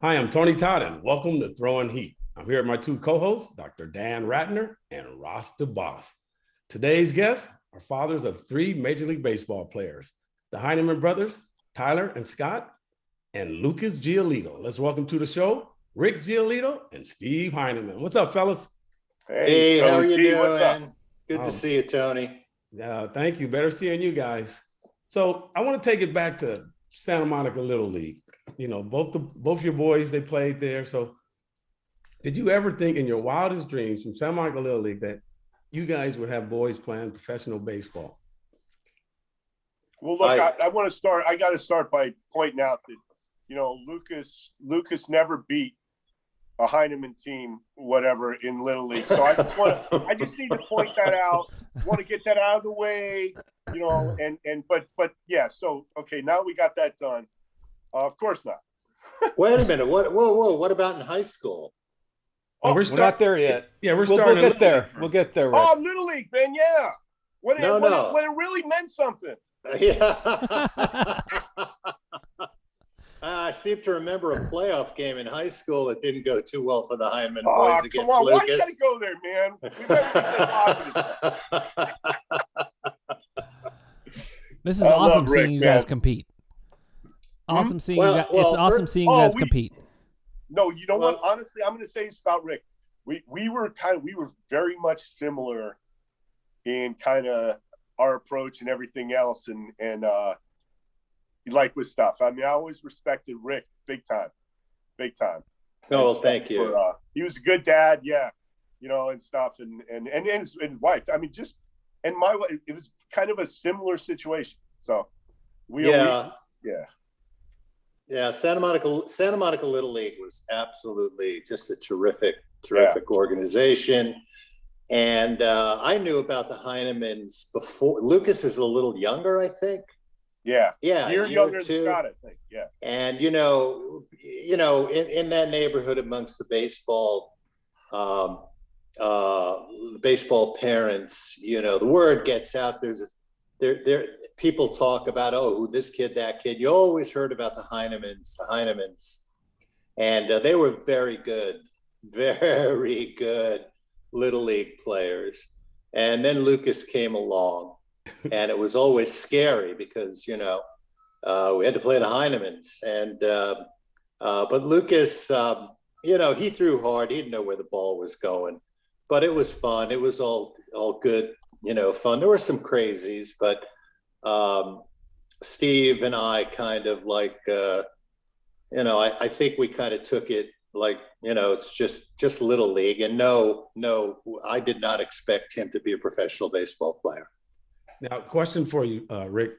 Hi, I'm Tony Todd, and welcome to Throwing Heat. I'm here with my two co-hosts, Dr. Dan Ratner and Ross DeBoss. Today's guests are fathers of three Major League Baseball players, the Heineman brothers, Tyler and Scott, and Lucas Giolito. Let's welcome to the show, Rick Giolito and Steve Heineman. What's up, fellas? Hey, how are you doing? Good to see you, Tony. Thank you. Better seeing you guys. So I want to take it back to Santa Monica Little League. You know, both your boys, they played there. So did you ever think in your wildest dreams from Santa Monica Little League that you guys would have boys playing professional baseball? Well, look, I want to start. I got to start by pointing out that, you know, Lucas never beat a Heineman team, whatever, in Little League. So I just need to point that out. Want to get that out of the way, you know, but yeah. So, okay, now we got that done. Of course not. Wait a minute. Whoa. What about in high school? Oh, we're not there yet. Yeah, we'll get there. We'll get there. Rick. Oh, Little League, man, yeah. When it really meant something. Yeah. I seem to remember a playoff game in high school that didn't go too well for the Heineman boys against come on. Lucas. Why you gotta go there, man? We better get This is awesome Rick, seeing you guys compete. Awesome seeing you guys. It's awesome seeing you guys compete. No, you know what? Honestly, I'm going to say this about Rick. We were very much similar in kind of our approach and everything else, and like with stuff. I mean, I always respected Rick big time. Oh, thank you. He was a good dad, yeah, you know, and stuff, and his wife. I mean, and my wife. It was kind of a similar situation. So Yeah, Santa Monica Little League was absolutely just a terrific organization. And I knew about the Heinemans before. Lucas is a little younger, I think. Yeah. Year younger than Scott, I think. Yeah. And you know, in that neighborhood amongst the baseball parents, you know, the word gets out. There people talk about, who this kid, that kid. You always heard about the Heinemans, and they were very good Little League players. And then Lucas came along, and it was always scary because, you know, we had to play the Heinemans. And but Lucas, you know, he threw hard. He didn't know where the ball was going, but it was fun. It was all good. You know, fun. There were some crazies, but Steve and I kind of like, you know, I think we kind of took it like, you know, it's just Little League. And no, I did not expect him to be a professional baseball player. Now, question for you, Rick.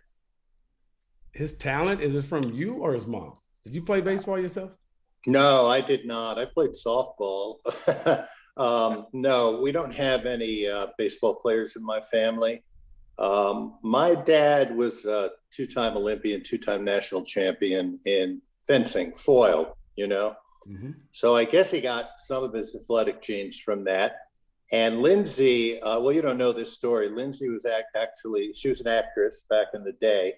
His talent, is it from you or his mom? Did you play baseball yourself? No, I did not. I played softball. No, we don't have any baseball players in my family. My dad was a two-time Olympian, two-time national champion in fencing, foil, you know. Mm-hmm. So I guess he got some of his athletic genes from that. And Lindsay, well, you don't know this story. Lindsay was she was an actress back in the day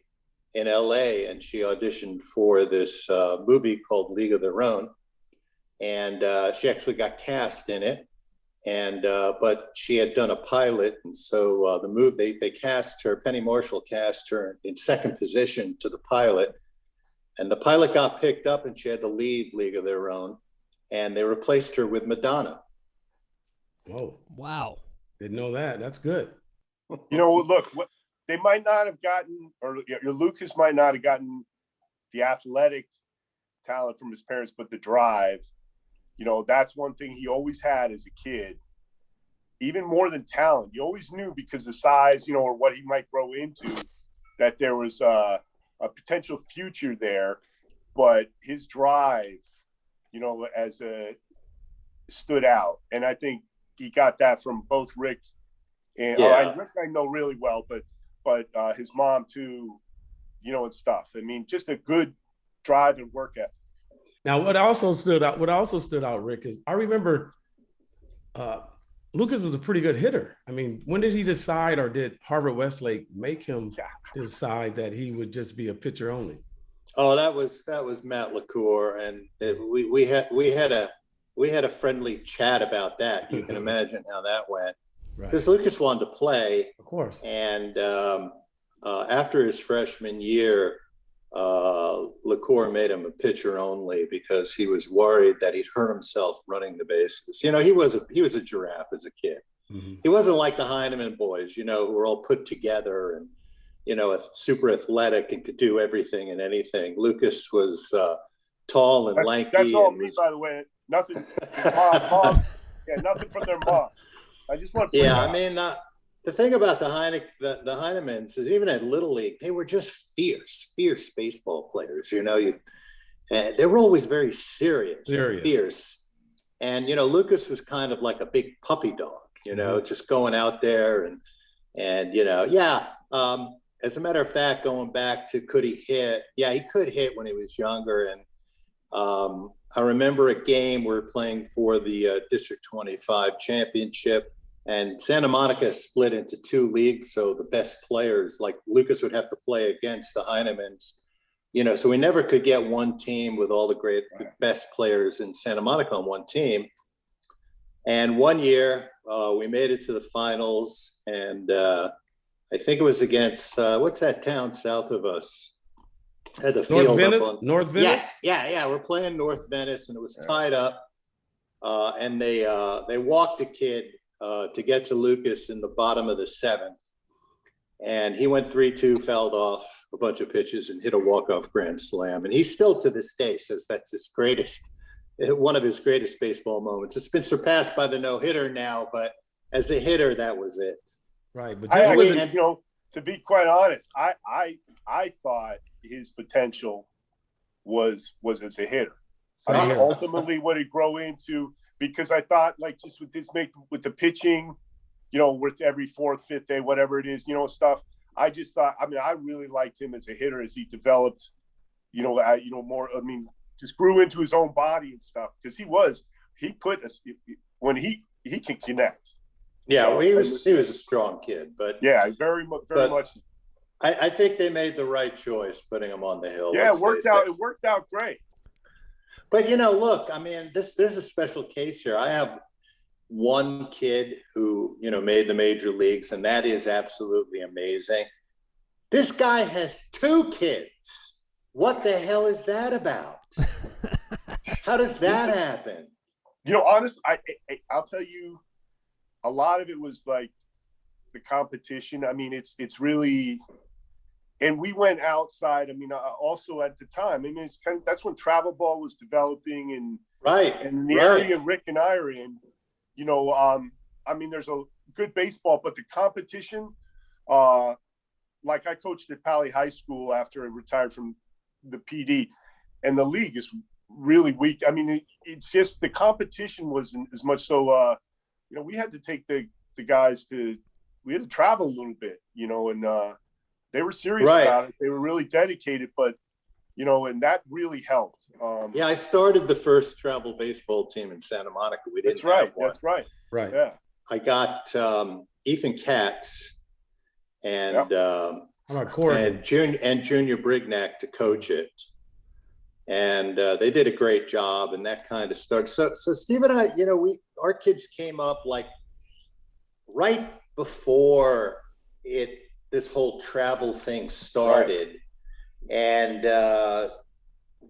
in LA, and she auditioned for this movie called League of Their Own. And she actually got cast in it. And but she had done a pilot, and so they cast her. Penny Marshall cast her in second position to the pilot, and the pilot got picked up, and she had to leave League of Their Own, and they replaced her with Madonna. Whoa! Wow! Didn't know that. That's good. You know, look, they might not have gotten, or Lucas might not have gotten the athletic talent from his parents, but the drive. You know, that's one thing he always had as a kid, even more than talent. You always knew because the size, you know, or what he might grow into, that there was a potential future there. But his drive, you know, stood out. And I think he got that from both Rick and Rick I know really well, but his mom too, you know, and stuff. I mean, just a good drive and work ethic. Now, what also stood out, Rick, is I remember Lucas was a pretty good hitter. I mean, when did he decide, or did Harvard Westlake make him decide that he would just be a pitcher only? Oh, that was Matt LaCour, and we had a friendly chat about that. You can imagine how that went, because Lucas wanted to play, of course. And after his freshman year, LaCour made him a pitcher only because he was worried that he'd hurt himself running the bases. You know, he was a giraffe as a kid. Mm-hmm. He wasn't like the Heineman boys, you know, who were all put together and, you know, super athletic and could do everything and anything. Lucas was tall and lanky. That's all me, by the way. Nothing. Mom. Yeah, nothing from their mom. I just want to. Yeah, I mean, the thing about the Heinemans is even at Little League, they were just fierce baseball players. You know, they were always very serious. And fierce. And, you know, Lucas was kind of like a big puppy dog, you know, mm-hmm. just going out there and you know, yeah. As a matter of fact, going back to could he hit? Yeah, he could hit when he was younger. And I remember a game we were playing for the District 25 championship, and Santa Monica split into two leagues. So the best players, like Lucas, would have to play against the Heinemans, you know, so we never could get one team with all the best players in Santa Monica on one team. And one year we made it to the finals, and I think it was against, what's that town south of us? At the field. North Venice? Yes, yeah. We're playing North Venice, and it was tied up. And they walked a kid to get to Lucas in the bottom of the seventh. And he went 3-2, fouled off a bunch of pitches and hit a walk-off grand slam. And he still to this day says that's one of his greatest baseball moments. It's been surpassed by the no-hitter now, but as a hitter, that was it. Right, but you know, to be quite honest, I thought his potential was as a hitter. I mean, ultimately, what he grow into, because I thought like just with the pitching, you know, with every fourth, fifth day, whatever it is, you know, stuff. I just thought, I mean, I really liked him as a hitter as he developed, you know, more. I mean, just grew into his own body and stuff, because when he can connect. Yeah, well, he was a strong kid, but yeah, very much. I think they made the right choice putting him on the hill. Yeah, it worked out great. But you know, look, I mean, there's a special case here. I have one kid who, you know, made the major leagues, and that is absolutely amazing. This guy has two kids. What the hell is that about? How does that happen? You know, honestly, I'll tell you. A lot of it was like the competition. I mean, it's really, and we went outside. I mean, also at the time, I mean, it's that's when travel ball was developing, and the area Rick and I are in, you know, I mean, there's a good baseball, but the competition, like I coached at Pali High School after I retired from the PD, and the league is really weak. I mean, it's just the competition wasn't as much so. You know, we had to take the guys we had to travel a little bit, you know, and they were serious about it. They were really dedicated, but, you know, and that really helped. Yeah, I started the first travel baseball team in Santa Monica. We didn't have one. That's right. Right. Yeah. I got Ethan Katz and Junior Brignac to coach it. And they did a great job, and that kind of started. So Steve and I, you know, our kids came up like right before this whole travel thing started, and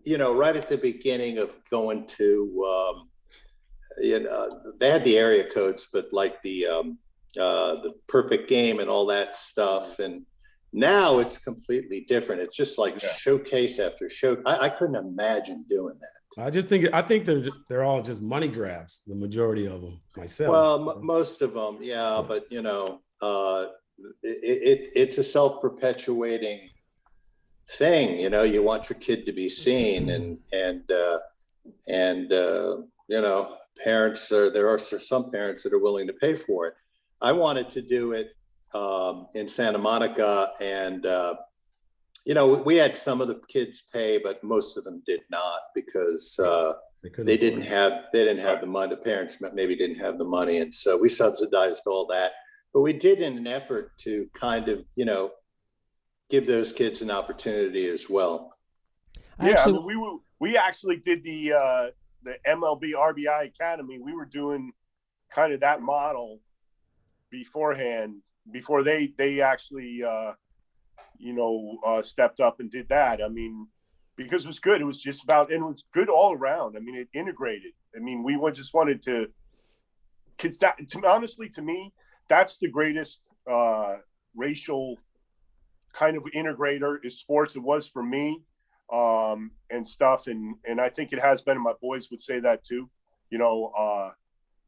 you know, right at the beginning of going to, you know, they had the area codes, but like the perfect game and all that stuff, and now it's completely different. It's just like showcase after show. I couldn't imagine doing that. I think they're all just money grabs. The majority of them, myself. Well, most of them, yeah. But you know, it's a self-perpetuating thing. You know, you want your kid to be seen, and you know, there are some parents that are willing to pay for it. I wanted to do it in Santa Monica, and you know, we had some of the kids pay, but most of them did not, because they didn't have the money. The parents maybe didn't have the money, and so we subsidized all that. But we did in an effort to kind of, you know, give those kids an opportunity as well. We actually did the MLB RBI Academy. We were doing kind of that model beforehand, before they actually stepped up and did that. I mean, because it was good. It was just about, and it was good all around. I mean, it integrated. I mean, we just wanted to, because honestly, to me, that's the greatest racial kind of integrator is sports. It was for me, and stuff. And I think it has been, and my boys would say that too,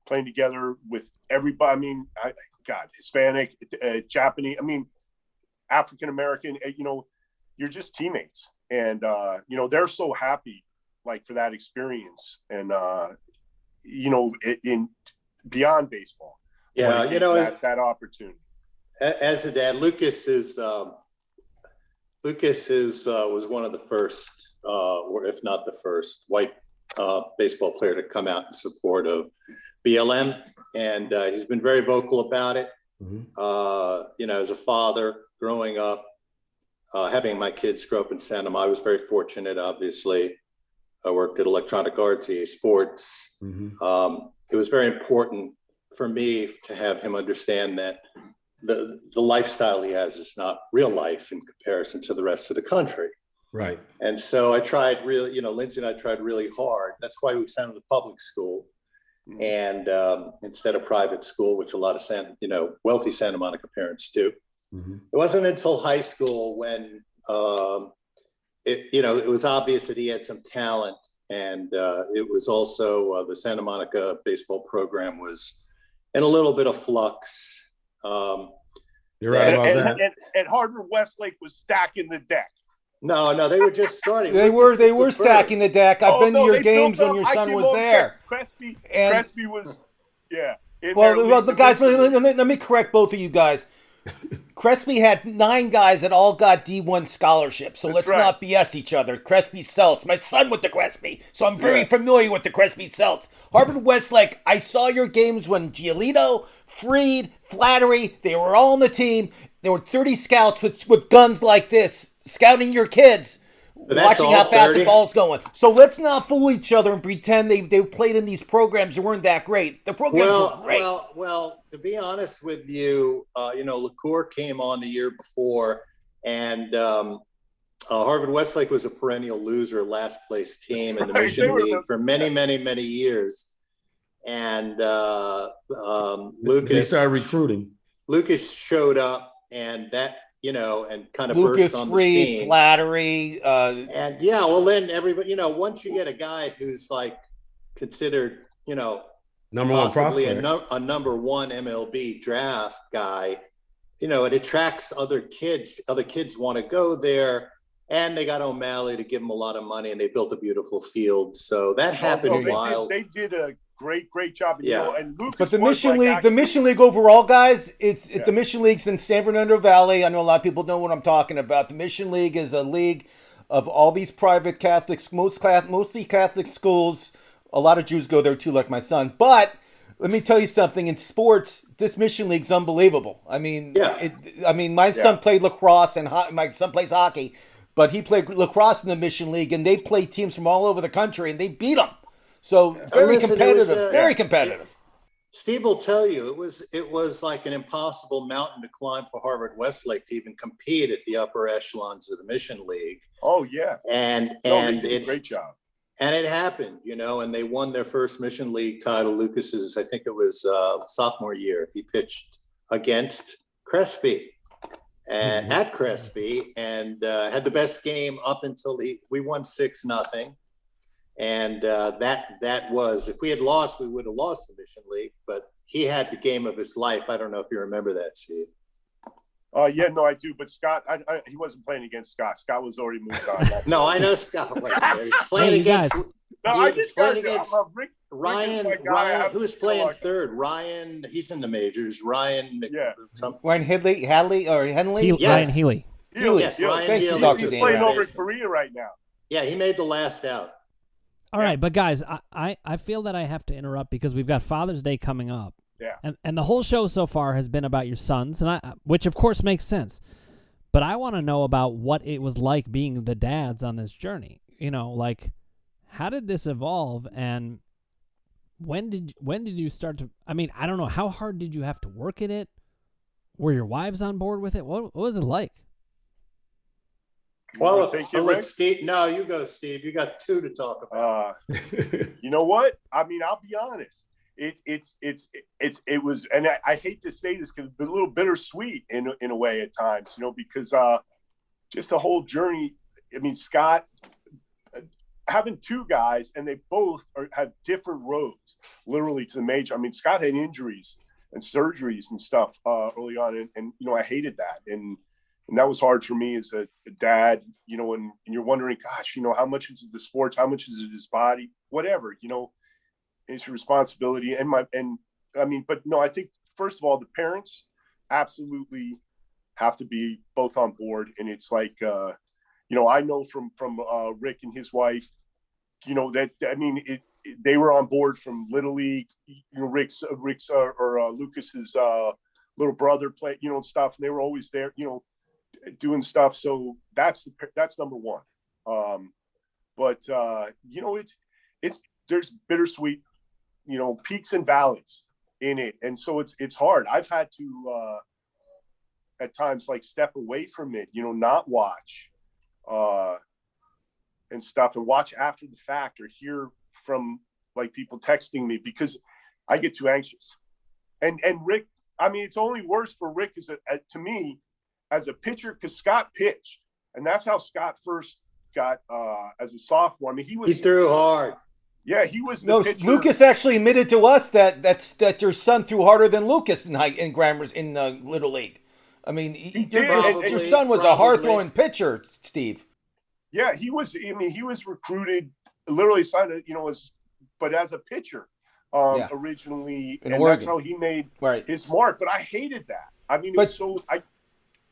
playing together with everybody. I mean, Hispanic, Japanese, I mean, African-American, you're just teammates. And, they're so happy, like, for that experience. And, in beyond baseball. Yeah, that opportunity. As a dad, Lucas was one of the first, or if not the first, white baseball player to come out in support of BLM, and he's been very vocal about it. Mm-hmm. As a father, growing up, having my kids grow up in Santa, I was very fortunate. Obviously, I worked at Electronic Arts, EA Sports. Mm-hmm. It was very important for me to have him understand that the lifestyle he has is not real life in comparison to the rest of the country. Right. And so I tried really, Lindsay and I tried really hard. That's why we sent him to public school, and instead of private school, which a lot of wealthy Santa Monica parents do. Mm-hmm. It wasn't until high school when it was obvious that he had some talent, and it was also the Santa Monica baseball program was in a little bit of flux. You're right about that. And Harvard Westlake was stacking the deck. No, they were just starting. They were stacking the deck. I've been to your games when your son was there. Crespi was, yeah. Well, the guys, let me correct both of you guys. Crespi had 9 guys that all got D1 scholarships, so let's not BS each other. Crespi Celts. My son went to Crespi, so I'm very familiar with the Crespi Celts. Harvard Westlake, I saw your games when Giolito, Freed, Flattery, they were all on the team. There were 30 scouts with guns like this, scouting your kids, watching how fast the ball's going. So let's not fool each other and pretend they played in these programs that weren't that great. The programs were great. Well, to be honest with you, LaCour came on the year before, and Harvard Westlake was a perennial loser, last place team in the Mission League for many, many, many years. And Lucas, they started recruiting. Lucas showed up, and that, and kind of Lucas, burst on the Freed, scene. Flattery. And then everybody, once you get a guy who's like considered, number one prospect, a number one MLB draft guy, it attracts other kids. Other kids want to go there, and they got O'Malley to give them a lot of money, and they built a beautiful field. So that happened while they did a great job. And Lucas, but the Mission League overall, guys, the Mission League's in San Fernando Valley. I know a lot of people know what I'm talking about. The Mission League is a league of all these private Catholics, mostly Catholic schools. A lot of Jews go there too, like my son. But let me tell you something. In sports, this Mission League's unbelievable. I mean, my son played lacrosse, and my son plays hockey, but he played lacrosse in the Mission League, and they played teams from all over the country, and they beat them. So very competitive. Steve will tell you it was like an impossible mountain to climb for Harvard Westlake to even compete at the upper echelons of the Mission League. Oh yeah, they did a great job. And it happened, and they won their first Mission League title. Lucas's, I think it was sophomore year. He pitched against Crespi and at Crespi, and had the best game up until we won 6-0. And that was, if we had lost, we would have lost the Mission League, but he had the game of his life. I don't know if you remember that, Steve. Yeah, no, I do. But Scott, he wasn't playing against Scott. Scott was already moved on. No, I know Scott wasn't there. He was playing against. Ryan, who was playing third? Ryan, he's in the majors. Ryan. Yeah. Ryan Henley. Yes. Ryan Healy. Yes, Ryan Healy. He's playing over in Korea right now. Yeah, he made the last out. All right, but guys, I feel that I have to interrupt because we've got Father's Day coming up. Yeah. And the whole show so far has been about your sons, which of course makes sense. But I want to know about what it was like being the dads on this journey. like, how did this evolve, and when did you start to? I mean, I don't know. How hard did you have to work at it? Were your wives on board with it? What was it like? Well, I'll let Steve. No, you go, Steve. You got two to talk about. You know what? I mean, I'll be honest. It was, and I hate to say this because it's a little bittersweet in a way at times, because just the whole journey. I mean, Scott having two guys, and they both have different roads, literally to the major. I mean, Scott had injuries and surgeries and stuff early on, and I hated that, and that was hard for me as a dad, and you're wondering, gosh, how much is it the sports, how much is it his body, whatever, it's your responsibility. But no, I think first of all, the parents absolutely have to be both on board, and it's like, I know from Rick and his wife, they were on board from Little League, Rick's or Lucas's little brother played, and stuff, and they were always there, doing stuff. So that's number one. It's there's bittersweet, peaks and valleys in it, and so it's hard. I've had to at times like step away from it, not watch and stuff, and watch after the fact or hear from like people texting me because I get too anxious. And Rick, I mean, it's only worse for Rick to me as a pitcher, because Scott pitched, and that's how Scott first got as a sophomore. I mean, he threw hard. Yeah, he was. Lucas actually admitted to us that your son threw harder than Lucas in Grammars in the Little League. I mean, your son was a hard throwing pitcher, Steve. Yeah, he was. I mean, he was recruited, literally signed, but as a pitcher originally, and that's how he made his mark. But I hated that. I mean,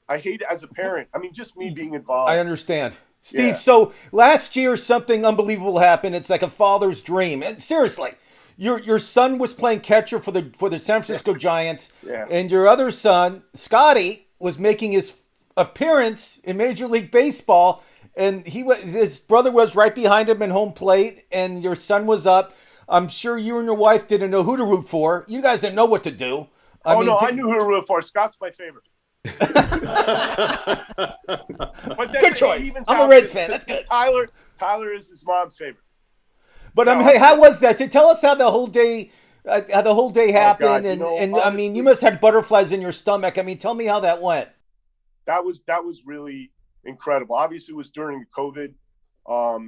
I hate it as a parent. I mean, just me being involved. I understand. Steve, so last year something unbelievable happened. It's like a father's dream. And seriously, your son was playing catcher for the San Francisco Giants, and your other son, Scotty, was making his appearance in Major League Baseball, and his brother was right behind him in home plate, and your son was up. I'm sure you and your wife didn't know who to root for. You guys didn't know what to do. I knew who to root for. Scott's my favorite. Good choice. I'm a Reds fan. That's good. Tyler is his mom's favorite. But hey, how was that? Tell us how the whole day happened, and I mean, you must have had butterflies in your stomach. I mean, tell me how that went. That was really incredible. Obviously, it was during COVID,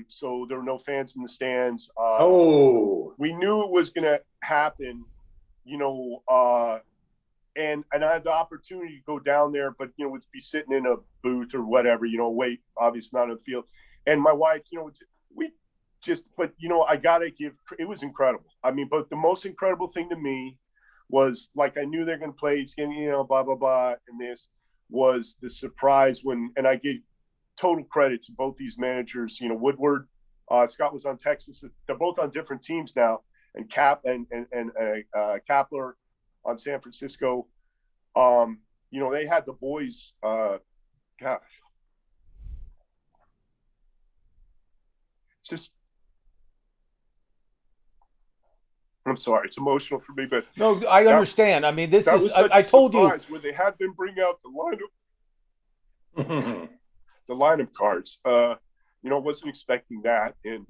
so there were no fans in the stands. We knew it was going to happen, and I had the opportunity to go down there, but would be sitting in a booth or whatever, wait, obviously not on the field. And my wife, I gotta give, it was incredible. I mean, but the most incredible thing to me was, like, I knew they're gonna play, it's gonna, blah blah blah, and this was the surprise and I gave total credit to both these managers. Woodward, Scott was on Texas. They're both on different teams now, and Kapler on San Francisco. They had the boys. Gosh, just. I'm sorry, it's emotional for me, but no, I understand. I mean, this is. I told you where they had them bring out the lineup, the lineup cards. Wasn't expecting that, and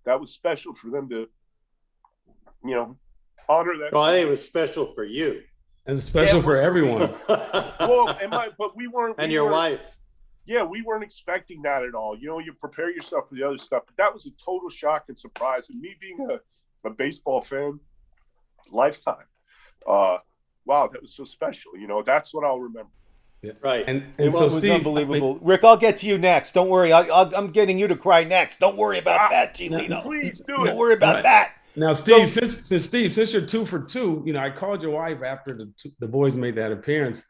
that was special for them to. Honor that. Well, I think it was special for you, and special for everyone. Well, but we weren't. And your wife. Yeah, we weren't expecting that at all. You prepare yourself for the other stuff, but that was a total shock and surprise. And me being a baseball fan, lifetime. Wow, that was so special. That's what I'll remember. Yeah. Right. And it so was Steve, unbelievable. Rick, I'll get to you next. Don't worry. I'm getting you to cry next. Don't worry about that, Giolito. Please do it. Don't worry about that. Now, Steve, since you're 2 for 2, I called your wife after the boys made that appearance,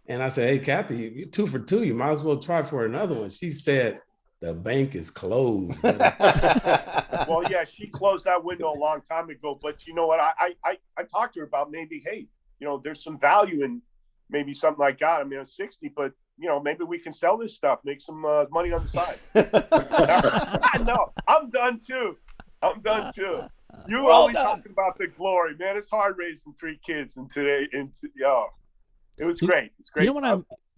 and I said, "Hey, Kathy, you're 2 for 2. You might as well try for another one." She said, "The bank is closed." Well, yeah, she closed that window a long time ago. But you know what? I talked to her about maybe, hey, there's some value in maybe something like God. I mean, I'm 60, but maybe we can sell this stuff, make some money on the side. No, I'm done too. You always talking about the glory, man. It's hard raising 3 kids, and today, it was great. It's great. You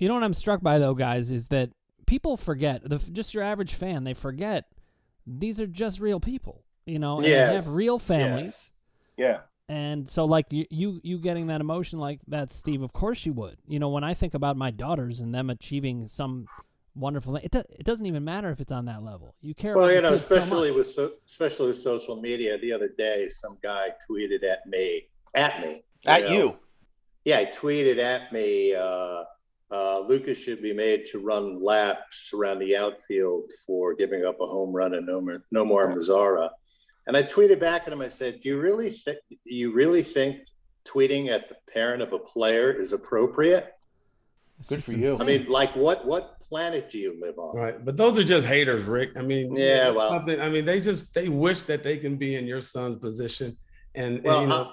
know what I'm struck by though, guys, is that people forget. Just your average fan, they forget these are just real people. And they have real families. Yes. Yeah. And so, like you getting that emotion like that, Steve. Of course you would. When I think about my daughters and them achieving some wonderful thing, it doesn't even matter if it's on that level. You care. Well, about especially with social media. The other day, some guy tweeted at me. At you. Yeah, he tweeted at me. Lucas should be made to run laps around the outfield for giving up a home run and no more Mazzara. And I tweeted back at him. I said, "Do you really think tweeting at the parent of a player is appropriate?" Good for you. I mean, like what planet do you live on? Right, but those are just haters, Rick. I mean, yeah, well, they wish that they can be in your son's position. And life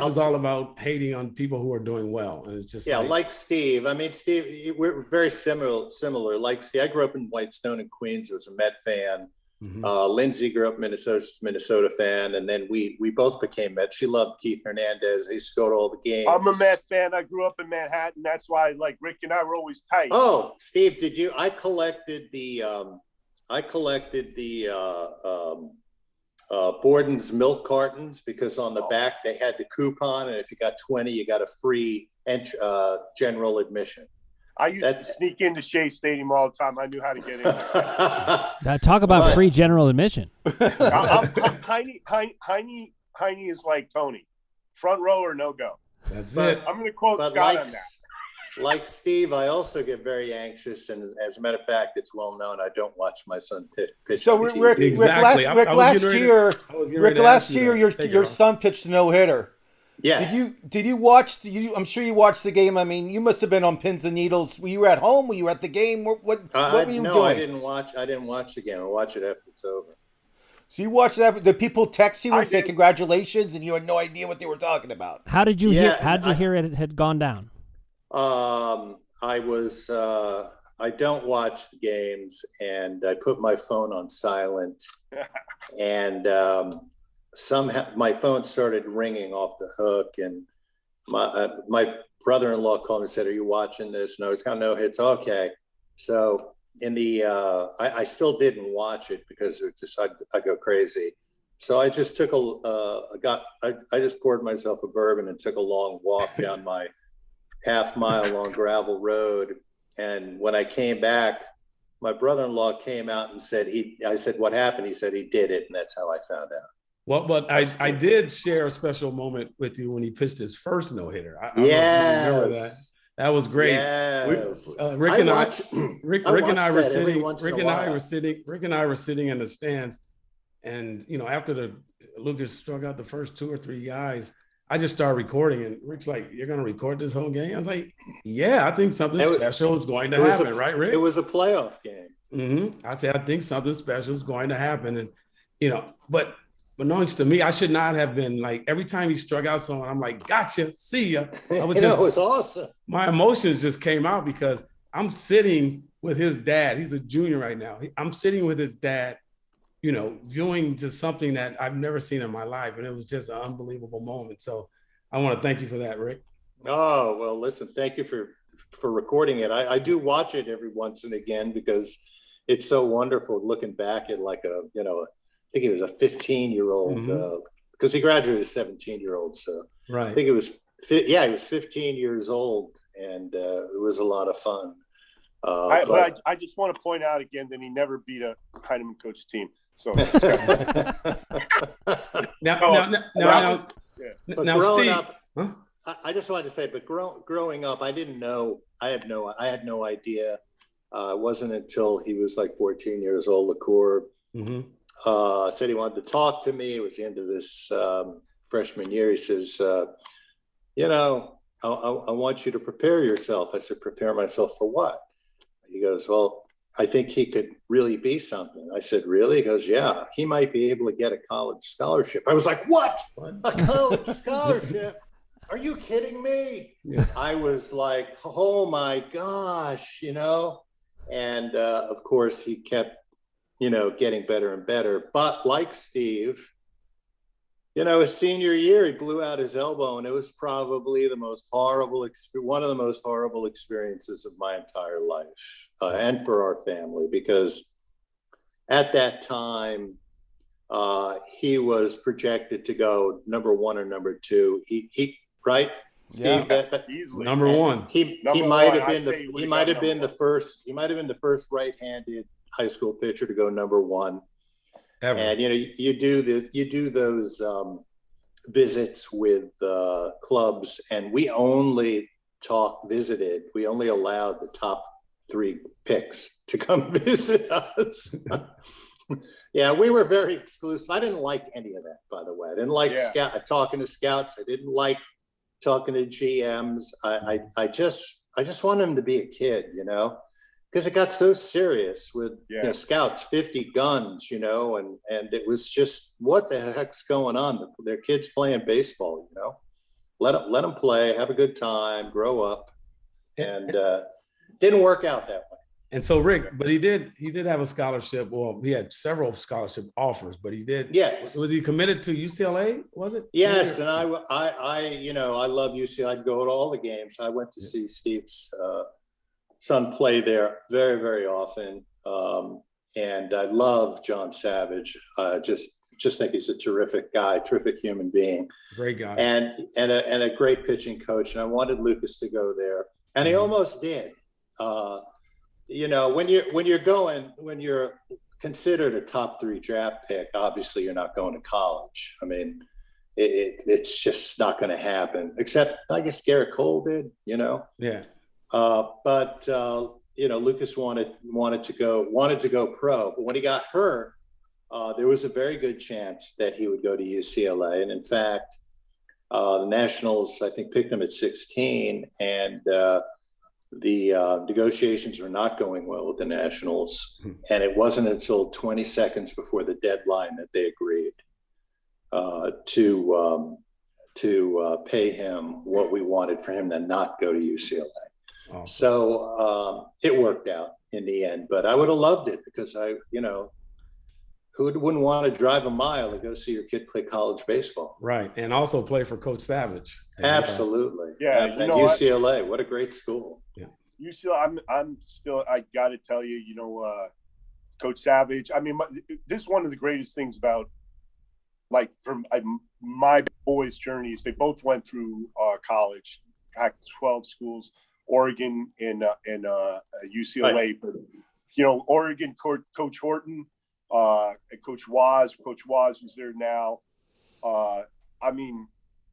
is all about hating on people who are doing well, and it's just like Steve. I mean, Steve, we're very similar. Like Steve, I grew up in Whitestone in Queens. I was a Met fan. Mm-hmm. Lindsay grew up in Minnesota fan, and then we both became Mets. She loved Keith Hernandez. He scored all the games. I'm a Met fan. I grew up in Manhattan. That's why, like, Rick and I were always tight. Oh, Steve, did you? I collected the Borden's milk cartons because on the back they had the coupon, and if you got 20, you got a free general admission. I used to sneak into Shea Stadium all the time. I knew how to get in. Talk about free general admission. Heine is like Tony, front row or no go. That's it. I'm going to quote Scott on that. Like Steve, I also get very anxious, and as a matter of fact, it's well known I don't watch my son pitch. So Rick, last year, your son pitched a no-hitter. Yeah. Did you watch? I'm sure you watched the game. I mean, you must have been on pins and needles. Were you at home? Were you at the game? What were you doing? No, I didn't watch the game. I'll watch it after it's over. So you watched that? Did people text you and say congratulations, and you had no idea what they were talking about? How did you hear? How did you hear it had gone down? I don't watch the games, and I put my phone on silent, and somehow my phone started ringing off the hook, and my brother-in-law called me and said, "Are you watching this?" And I was kind of, "No, it's okay." So in the I still didn't watch it because it just I go crazy. So I just took I just poured myself a bourbon and took a long walk down my half-mile long gravel road. And when I came back, my brother-in-law came out and said I said, "What happened?" He said he did it, and that's how I found out. Well, but I did share a special moment with you when he pitched his first no-hitter. I remember that. That was great. Yes. Rick and I were sitting in the stands, and after Lucas struck out the first 2 or 3 guys, I just started recording, and Rick's like, "You're going to record this whole game?" I was like, "Yeah, I think something special is going to happen, right, Rick?" It was a playoff game. Mm-hmm. I said, "I think something special is going to happen," and but unknowns to me, I should not have been like, every time he struck out someone, I'm like, "Gotcha, see ya." It was awesome. My emotions just came out because I'm sitting with his dad. He's a junior right now. I'm sitting with his dad, viewing just something that I've never seen in my life. And it was just an unbelievable moment. So I want to thank you for that, Rick. Oh, well, listen, thank you for recording it. I do watch it every once and again because it's so wonderful looking back at like I think he was a 15-year-old because he graduated as a 17-year-old. So right. I think he was 15 years old, and it was a lot of fun. But I just want to point out again that he never beat a Heineman coach team. So now, growing Steve, up, huh? I just wanted to say, but growing up, I didn't know. I had no idea. It wasn't until he was like 14 years old. LaCour said he wanted to talk to me. It was the end of his freshman year. He says, I want you to prepare yourself. I said, prepare myself for what? He goes, well, I think he could really be something. I said, really? He goes, yeah, he might be able to get a college scholarship. I was like, what? A college scholarship? are you kidding me? Yeah. I was like, oh my gosh, and of course he kept, getting better and better. But like Steve, his senior year, he blew out his elbow, and it was probably one of the most horrible experiences of my entire life, and for our family, because at that time, he was projected to go number 1 or number 2. He right, Steve? Yeah. Number 1. He might have been the first right-handed high school pitcher to go number 1. Ever. And you do those visits with clubs, and we only visited. We only allowed the top 3 picks to come visit us. Yeah, we were very exclusive. I didn't like any of that, by the way. I didn't like talking to scouts. I didn't like talking to GMs. I just wanted him to be a kid, because it got so serious with scouts, 50 guns, and it was just, what the heck's going on? Their kids playing baseball, let them play, have a good time, grow up, and didn't work out that way. And so, Rick, but he did have a scholarship. Well, he had several scholarship offers, but he did. Yes. Was he committed to UCLA? Was it? Yes, and I love UCLA. I'd go to all the games. I went to see Steve's son play there very, very often, and I love John Savage. Just think he's a terrific guy, terrific human being, great guy, and a great pitching coach. And I wanted Lucas to go there, and he almost did. When you're considered a top 3 draft pick, obviously you're not going to college. I mean, it's just not going to happen, except I guess Garrett Cole did, Yeah. But Lucas wanted to go pro, but when he got hurt, there was a very good chance that he would go to UCLA. And in fact, the Nationals, I think, picked him at 16, and the negotiations were not going well with the Nationals, and it wasn't until 20 seconds before the deadline that they agreed to pay him what we wanted for him to not go to UCLA. Awesome. So it worked out in the end, but I would have loved it, because who wouldn't want to drive a mile to go see your kid play college baseball? Right, and also play for Coach Savage. Absolutely. Yeah, and UCLA, what a great school. Yeah. UCLA, I got to tell you, Coach Savage. I mean, this is one of the greatest things about, like, from my boys' journeys. They both went through college, Pac-12 schools, Oregon and UCLA. Right. But Oregon, Coach Horton. And Coach Waz was there now. I mean,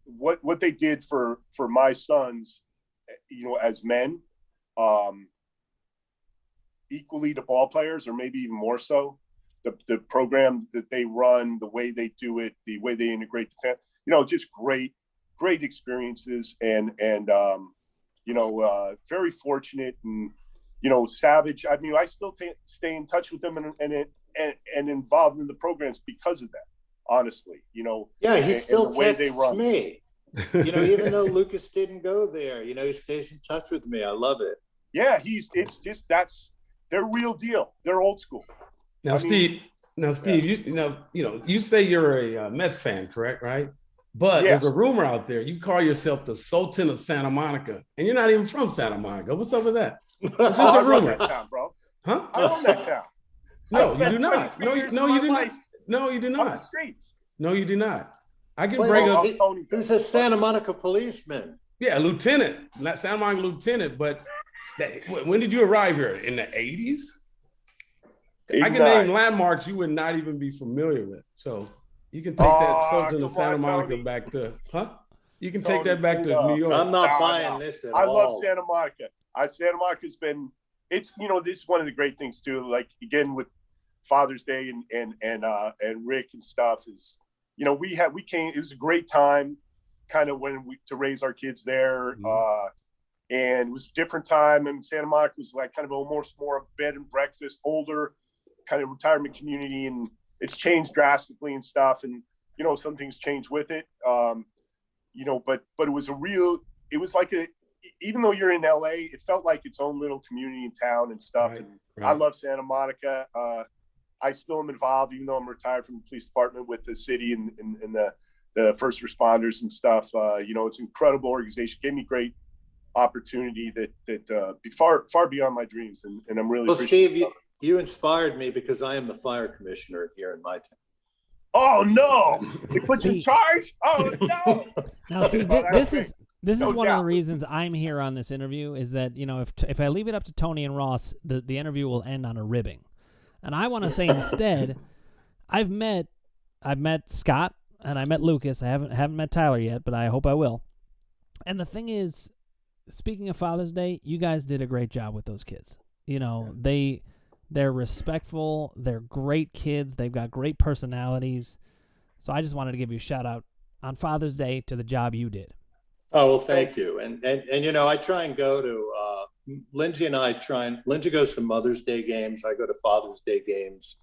what they did for my sons, as men, equally to ball players, or maybe even more so. The program that they run, the way they do it, the way they integrate the family, just great experiences, and very fortunate. And Savage, I mean, I still stay in touch with them and involved in the programs because of that, honestly, Yeah, he still texts me, even though Lucas didn't go there, he stays in touch with me. I love it. Yeah, that's their real deal. They're old school. Now, Steve, you say you're a Mets fan, correct? Right? But there's a rumor out there. You call yourself the Sultan of Santa Monica, and you're not even from Santa Monica. What's up with that? It's just a rumor. I own that town, bro. Huh? I own that town. No, you do not. No, you do not. No, you do not. On the streets. No, you do not. I can bring up. Who's a Santa Monica policeman? Yeah, lieutenant, not Santa Monica lieutenant. But when did you arrive here? In the 80s? I can name landmarks you would not even be familiar with. So you can take that Sultan of Santa Monica back to, You can take that back to New York. I'm not buying this at all. I love Santa Monica. Santa Monica's been. It's this is one of the great things too. Like, again, with Father's Day and Rick and stuff, is we came. It was a great time, kind of to raise our kids there, and it was a different time. And Santa Monica was like kind of almost more bed and breakfast, older kind of retirement community, and it's changed drastically and stuff. And some things changed with it. but it was it was like even though you're in LA, it felt like its own little community in town and stuff. Right, and right. I love Santa Monica. I still am involved, even though I'm retired from the police department, with the city and the first responders and stuff. It's an incredible organization. Gave me great opportunity that be far beyond my dreams, and I'm really. Well, Steve, you inspired me because I am the fire commissioner here in my town. Oh no! They put you in charge? Oh no! Now see, this is No one doubt. of the reasons I'm here on this interview, is that if I leave it up to Tony and Ross, the interview will end on a ribbing, and I want to say instead, I've met Scott and I met Lucas. I haven't met Tyler yet, but I hope I will. And the thing is, speaking of Father's Day, you guys did a great job with those kids. Yes. They're respectful. They're great kids. They've got great personalities. So I just wanted to give you a shout out on Father's Day to the job you did. Oh, well, thank you. And I try and go to, Lindsay and I Lindsay goes to Mother's Day games. I go to Father's Day games,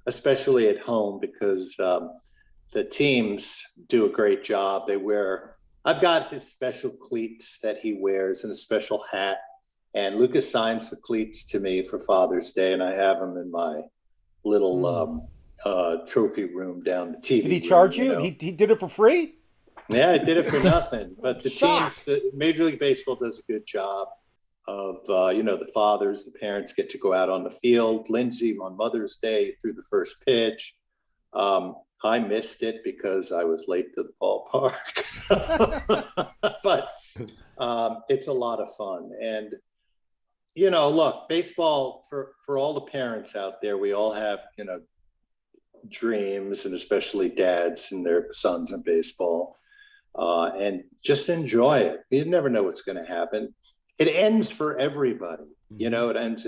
especially at home, because the teams do a great job. I've got his special cleats that he wears and a special hat. And Lucas signs the cleats to me for Father's Day, and I have them in my little trophy room down the TV. Did he charge you? He did it for free? Yeah, I did it for nothing. But the teams, Major League Baseball does a good job of, the fathers, the parents get to go out on the field. Lindsay on Mother's Day threw the first pitch. I missed it because I was late to the ballpark. But it's a lot of fun. And, look, baseball, for all the parents out there, we all have, dreams, and especially dads and their sons in baseball. And just enjoy it. You never know what's going to happen. It ends for everybody. It ends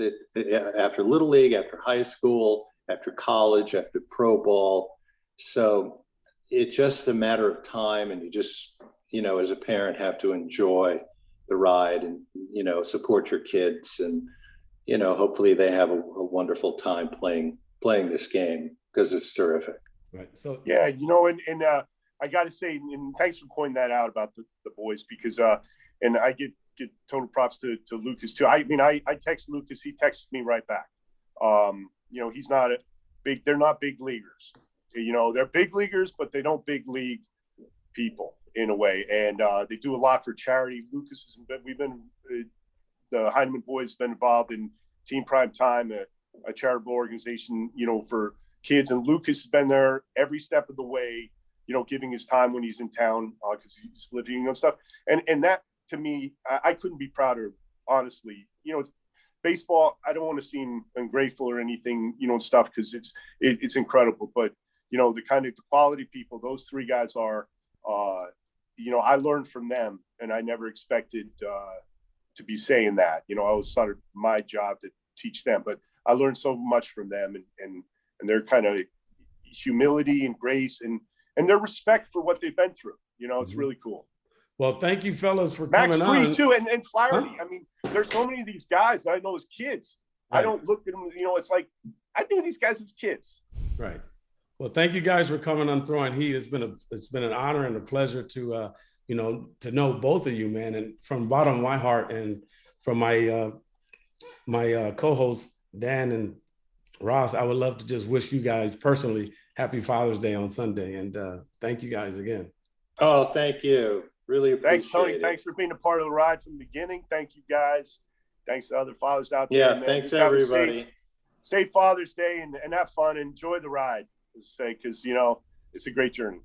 after Little League, after high school, after college, after pro ball. So it's just a matter of time, and you just, as a parent, have to enjoy the ride and, support your kids, and, hopefully they have a wonderful time playing this game, because it's terrific. Right. So yeah, and I got to say, and thanks for pointing that out about the boys, because and I give total props to Lucas too. I text Lucas, he texts me right back. He's not they're not big leaguers. They're big leaguers, but they don't big league people in a way. And they do a lot for charity. Lucas the Heineman boys have been involved in Team Prime Time, a charitable organization, for kids. And Lucas has been there every step of the way, giving his time when he's in town, because he's living and stuff. And that, to me, I couldn't be prouder, honestly. It's baseball. I don't want to seem ungrateful or anything, and stuff, because it's incredible. But, the kind of the quality people those three guys are, I learned from them, and I never expected to be saying that. It was sort of my job to teach them, but I learned so much from them, and their kind of humility and grace and their respect for what they've been through. It's really cool. Well, thank you, fellas, for Max coming Free on. too, and Flaherty. Huh? I mean, there's so many of these guys that I know as kids. Right. I don't look at them. It's like I think of these guys as kids. Right. Well, thank you guys for coming on Throwing Heat. It's been an honor and a pleasure to know both of you, man. And from the bottom of my heart, and from my co-hosts Dan and Ross, I would love to just wish you guys personally happy Father's Day on Sunday. And thank you guys again. Oh, thank you. Really appreciate Thanks, Tony. it. Thanks for being a part of the ride from the beginning. Thank you, guys. Thanks to other fathers out there. Yeah, thanks, everybody. Safe Father's Day, and have fun. Enjoy the ride, because, it's a great journey.